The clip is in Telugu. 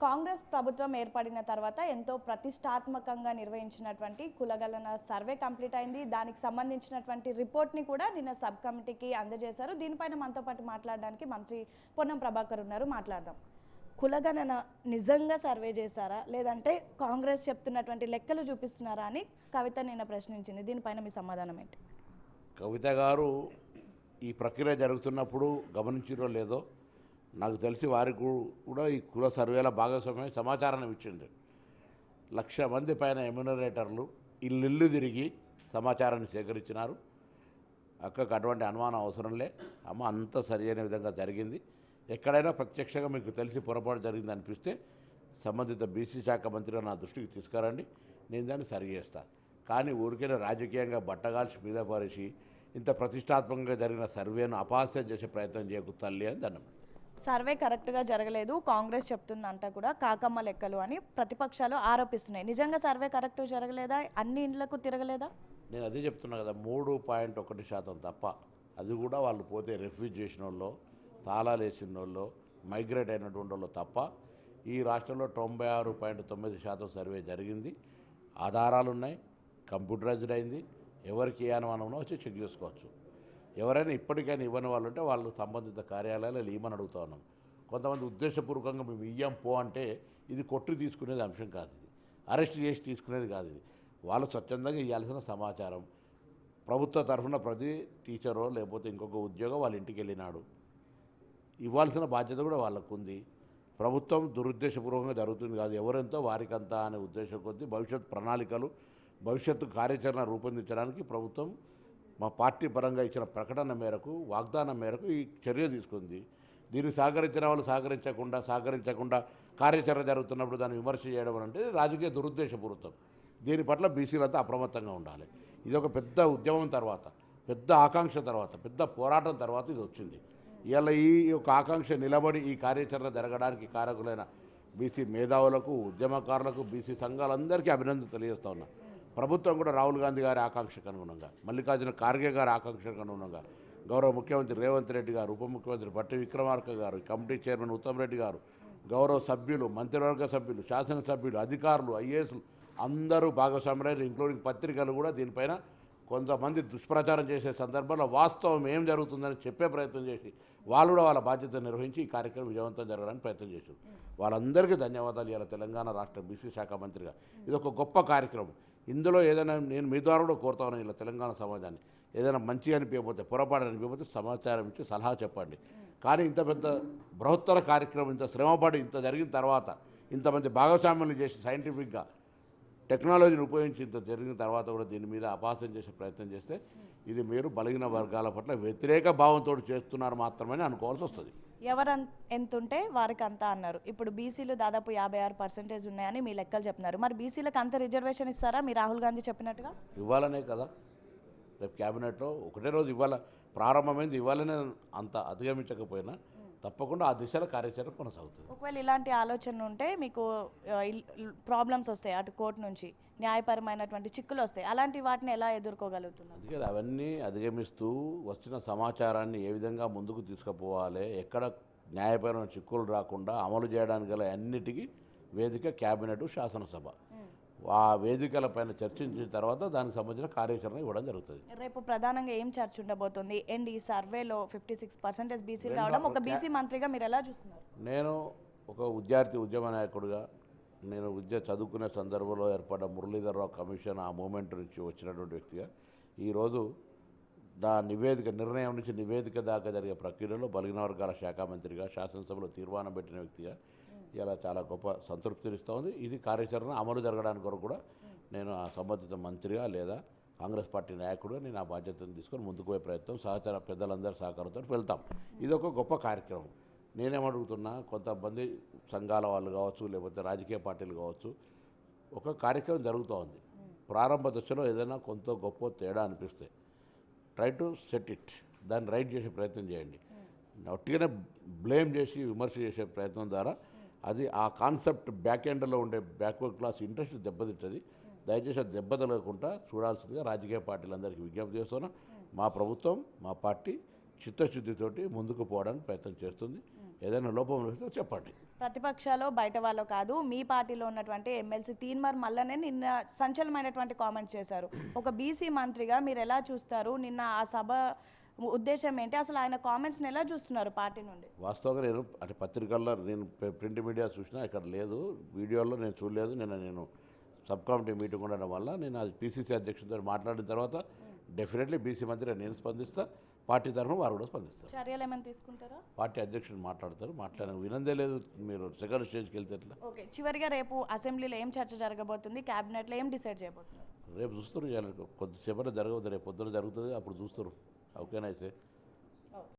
కాంగ్రెస్ ప్రభుత్వం ఏర్పడిన తర్వాత ఎంతో ప్రతిష్టాత్మకంగా నిర్వహించినటువంటి కులగణన సర్వే కంప్లీట్ అయింది. దానికి సంబంధించినటువంటి రిపోర్ట్ని కూడా నిన్న సబ్ కమిటీకి అందజేశారు. దీనిపైన మనతో పాటు మాట్లాడడానికి మంత్రి పొన్నం ప్రభాకర్ ఉన్నారు. మాట్లాడదాం. కులగణన నిజంగా సర్వే చేశారా లేదంటే కాంగ్రెస్ చెప్తున్నటువంటి లెక్కలు చూపిస్తున్నారా అని కవిత నిన్న ప్రశ్నించింది. దీనిపైన మీ సమాధానం ఏంటి? కవిత గారు ఈ ప్రక్రియ జరుగుతున్నప్పుడు గమనించారో లేదో నాకు తెలిసి వారికి కూడా ఈ కుల సర్వేల భాగస్వామ్యం సమాచారాన్ని ఇచ్చింది. 1,00,000 మంది పైన ఎమ్యూనరేటర్లు ఇల్లు తిరిగి సమాచారాన్ని సేకరించినారు. అక్కకు అటువంటి అనుమానం అవసరంలే. అమ్మ అంత సరి అయిన విధంగా జరిగింది. ఎక్కడైనా ప్రత్యక్షంగా మీకు తెలిసి పొరపాటు జరిగింది అనిపిస్తే సంబంధిత బీసీ శాఖ మంత్రిగా నా దృష్టికి తీసుకురండి, నేను దాన్ని సరి చేస్తాను. కానీ ఊరికైనా రాజకీయంగా బట్టగాల్చి మీద పారేసి ఇంత ప్రతిష్టాత్మకంగా జరిగిన సర్వేను అపహాస్యం చేసే ప్రయత్నం చేయకు తల్లి అని దండం. సర్వే కరెక్ట్గా జరగలేదు, కాంగ్రెస్ చెప్తుందంట కూడా కాకమ్మ లెక్కలు అని ప్రతిపక్షాలు ఆరోపిస్తున్నాయి. నిజంగా సర్వే కరెక్ట్గా జరగలేదా? అన్ని ఇండ్లకు తిరగలేదా? నేను అదే చెప్తున్నా కదా, 3.1% తప్ప. అది కూడా వాళ్ళు పోతే రిఫ్యూజ్ చేసిన వాళ్ళు, తాళాలు వేసిన వాళ్ళు, మైగ్రేట్ అయినటువంటి వాళ్ళు తప్ప ఈ రాష్ట్రంలో 96.9% సర్వే జరిగింది. ఆధారాలు ఉన్నాయి, కంప్యూటరైజ్డ్ అయింది. ఎవరికి ఏ అనుమానం వచ్చి చెక్ చేసుకోవచ్చు. ఎవరైనా ఇప్పటికైనా ఇవ్వని వాళ్ళు ఉంటే వాళ్ళు సంబంధిత కార్యాలయాలు ఇవ్వమని అడుగుతా ఉన్నాం. కొంతమంది ఉద్దేశపూర్వకంగా మేము ఇయ్యం పో అంటే ఇది కొట్టి తీసుకునేది అంశం కాదు, ఇది అరెస్ట్ చేసి తీసుకునేది కాదు. ఇది వాళ్ళు స్వచ్ఛందంగా ఇవ్వాల్సిన సమాచారం. ప్రభుత్వ తరఫున ప్రతి టీచరో లేకపోతే ఇంకొక ఉద్యోగం వాళ్ళ ఇంటికి వెళ్ళినాడు, ఇవ్వాల్సిన బాధ్యత కూడా వాళ్ళకు ఉంది. ప్రభుత్వం దురుద్దేశపూర్వకంగా జరుగుతుంది కాదు, ఎవరెంతో వారికంతా అనే ఉద్దేశం కొద్దీ భవిష్యత్ ప్రణాళికలు, భవిష్యత్తు కార్యాచరణ రూపొందించడానికి ప్రభుత్వం మా పార్టీ పరంగా ఇచ్చిన ప్రకటన మేరకు, వాగ్దానం మేరకు ఈ చర్య తీసుకుంది. దీన్ని సహకరించిన వాళ్ళు సహకరించకుండా కార్యాచరణ జరుగుతున్నప్పుడు దాన్ని విమర్శ చేయడం అంటే రాజకీయ దురుద్దేశపూరితం. దీని పట్ల బీసీలంతా అప్రమత్తంగా ఉండాలి. ఇది ఒక పెద్ద ఉద్యమం తర్వాత, పెద్ద ఆకాంక్ష తర్వాత, పెద్ద పోరాటం తర్వాత ఇది వచ్చింది. ఇవాళ ఈ యొక్క ఆకాంక్ష నిలబడి ఈ కార్యాచరణ జరగడానికి కారకులైన బీసీ మేధావులకు, ఉద్యమకారులకు, బీసీ సంఘాలందరికీ అభినందన తెలియజేస్తా ఉన్నా. ప్రభుత్వం కూడా రాహుల్ గాంధీ గారి ఆకాంక్షకు అనుగుణంగా, మల్లికార్జున ఖార్గే గారి ఆకాంక్షకు అనుగుణంగా, గౌరవ ముఖ్యమంత్రి రేవంత్ రెడ్డి గారు, ఉప ముఖ్యమంత్రి భట్టి విక్రమార్క గారు, కమిటీ చైర్మన్ ఉత్తమ్ రెడ్డి గారు, గౌరవ సభ్యులు, మంత్రివర్గ సభ్యులు, శాసనసభ్యులు, అధికారులు, ఐఏఎస్లు అందరూ భాగస్వామ్యులైన, ఇంక్లూడింగ్ పత్రికలు కూడా దీనిపైన కొంతమంది దుష్ప్రచారం చేసే సందర్భంలో వాస్తవం ఏం జరుగుతుందని చెప్పే ప్రయత్నం చేసి వాళ్ళు కూడా వాళ్ళ బాధ్యత నిర్వహించి ఈ కార్యక్రమం విజయవంతం జరగడానికి ప్రయత్నం చేశారు. వాళ్ళందరికీ ధన్యవాదాలు. ఇలా తెలంగాణ రాష్ట్ర బీసీ శాఖ మంత్రిగా ఇది ఒక గొప్ప కార్యక్రమం. ఇందులో ఏదైనా నేను మీ ద్వారా కూడా కోరుతా ఉన్నాను, ఇలా తెలంగాణ సమాజాన్ని ఏదైనా మంచి అనిపించకపోతే, పొరపాటు అనిపించకపోతే సమాచారం ఇచ్చి సలహా చెప్పండి. కానీ ఇంత పెద్ద బృహత్తర కార్యక్రమం, ఇంత శ్రమపడి ఇంత జరిగిన తర్వాత, ఇంతమంది భాగస్వామ్యాలు చేసి సైంటిఫిక్గా టెక్నాలజీని ఉపయోగించి ఇంత జరిగిన తర్వాత కూడా దీని మీద అపహాస్యం చేసే ప్రయత్నం చేస్తే ఇది మీరు బలహీన వర్గాల పట్ల వ్యతిరేక భావంతో చేస్తున్నారు మాత్రమే అనుకోవాల్సి వస్తుంది. ఎవరు ఎంత ఉంటే వారికి అంతా అన్నారు. ఇప్పుడు బీసీలు దాదాపు 56% ఉన్నాయని మీ లెక్కలు చెప్తున్నారు. మరి బీసీలకు అంత రిజర్వేషన్ ఇస్తారా మీ రాహుల్ గాంధీ చెప్పినట్టుగా? ఇవ్వాలనే కదా రేపు క్యాబినెట్లో ఒకటే రోజు ఇవాళ ప్రారంభమైంది. ఇవ్వాలనే అంత అధిగమించకపోయినా తప్పకుండా ఆ దిశలో కార్యాచరణ కొనసాగుతుంది. ఒకవేళ ఇలాంటి ఆలోచన ఉంటే మీకు ప్రాబ్లమ్స్ వస్తాయి, అటు కోర్టు నుంచి న్యాయపరమైనటువంటి చిక్కులు వస్తాయి. అలాంటి వాటిని ఎలా ఎదుర్కోగలుగుతున్నారు? అందుకే అవన్నీ అధిగమిస్తూ వచ్చిన సమాచారాన్ని ఏ విధంగా ముందుకు తీసుకుపోవాలి, ఎక్కడ న్యాయపరమైన చిక్కులు రాకుండా అమలు చేయడానికి గల అన్నిటికీ వేదిక క్యాబినెట్, శాసనసభ. ఆ వేదికలపైన చర్చించిన తర్వాత దానికి సంబంధించిన కార్యాచరణ ఇవ్వడం జరుగుతుంది. రేపు ప్రధానంగా ఏం చర్చ ఉండబోతుంది? అండ్ ఈ సర్వేలో 56% బీసీలు రావడం ఒక బీసీ మంత్రిగా మీరు ఎలా చూస్తున్నారు? నేను ఒక ఉద్యమ నాయకుడిగా, నేను చదువుకునే సందర్భంలో ఏర్పడ్డ మురళీధరరావు కమిషన్ ఆ మూమెంట్ నుంచి వచ్చినటువంటి వ్యక్తిగా ఈరోజు నిర్ణయం నుంచి నివేదిక దాకా జరిగే ప్రక్రియలో బలహీన వర్గాల శాఖ మంత్రిగా, శాసనసభలో తీర్మానం పెట్టిన వ్యక్తిగా ఇలా చాలా గొప్ప సంతృప్తినిస్తూ ఉంది. ఇది కార్యాచరణ అమలు జరగడానికి కొరకు కూడా నేను ఆ సంబంధిత మంత్రిగా లేదా కాంగ్రెస్ పార్టీ నాయకుడుగా నేను ఆ బాధ్యతను తీసుకొని ముందుకు పోయే ప్రయత్నం సహచర పెద్దలందరి సహకారంతో వెళ్తాం. ఇది ఒక గొప్ప కార్యక్రమం. నేనేమడుగుతున్నా, కొంతమంది సంఘాల వాళ్ళు కావచ్చు, లేకపోతే రాజకీయ పార్టీలు కావచ్చు, ఒక కార్యక్రమం జరుగుతూ ఉంది. ప్రారంభ దశలో ఏదైనా కొంత గొప్ప తేడా అనిపిస్తే ట్రై టు సెట్ ఇట్, దాన్ని రైట్ చేసే ప్రయత్నం చేయండి. ఒట్టిగానే బ్లేమ్ చేసి విమర్శ చేసే ప్రయత్నం ద్వారా అది ఆ కాన్సెప్ట్ బ్యాక్ ఎండ్లో ఉండే బ్యాక్వర్డ్ క్లాస్ ఇంట్రెస్ట్ దెబ్బతింటుంది. దయచేసి అది దెబ్బతలగకుండా చూడాల్సిందిగా రాజకీయ పార్టీలందరికీ విజ్ఞప్తి చేస్తున్నా. మా ప్రభుత్వం, మా పార్టీ చిత్తశుద్ధితోటి ముందుకు పోవడానికి ప్రయత్నం చేస్తుంది. ఏదైనా లోపం వస్తే చెప్పండి. ప్రతిపక్షాలు బయట వాళ్ళు కాదు, మీ పార్టీలో ఉన్నటువంటి ఎమ్మెల్సీ తీన్మార్ మల్లనే నిన్న సంచలనమైనటువంటి కామెంట్ చేశారు. ఒక బీసీ మంత్రిగా మీరు ఎలా చూస్తారు? నిన్న ఆ సభ ఉద్దేశం ఏంటి? అసలు ఆయన కామెంట్స్ని ఎలా చూస్తున్నారు పార్టీ నుండి? వాస్తవంగా నేను అంటే పత్రికల్లో నేను ప్రింట్ మీడియా చూసినా ఇక్కడ లేదు, వీడియోలో నేను చూడలేదు. నేను సబ్ కమిటీ మీటింగ్ ఉండడం వల్ల నేను అది పీసీసీ అధ్యక్షుడితో మాట్లాడిన తర్వాత డెఫినెట్లీ బీసీ మంత్రిగా నేను స్పందిస్తా, పార్టీ తరఫున వారు కూడా స్పందిస్తారు. చర్యలు ఏమైనా తీసుకుంటారా? పార్టీ అధ్యక్షుడు మాట్లాడతారు, మాట్లాడిన వినందే లేదు. మీరు సెకండ్ స్టేజ్కి వెళ్తే ఎట్లా? ఓకే, చివరిగా రేపు అసెంబ్లీలో ఏం చర్చ జరగబోతుంది? క్యాబినెట్లో ఏం డిసైడ్ చేయబోతున్నారు? రేపు చూస్తారు, కొద్దిసేపట్లో జరగదు, రేపు పొద్దున జరుగుతుంది, అప్పుడు చూస్తారు. ఓకేనా? అయితే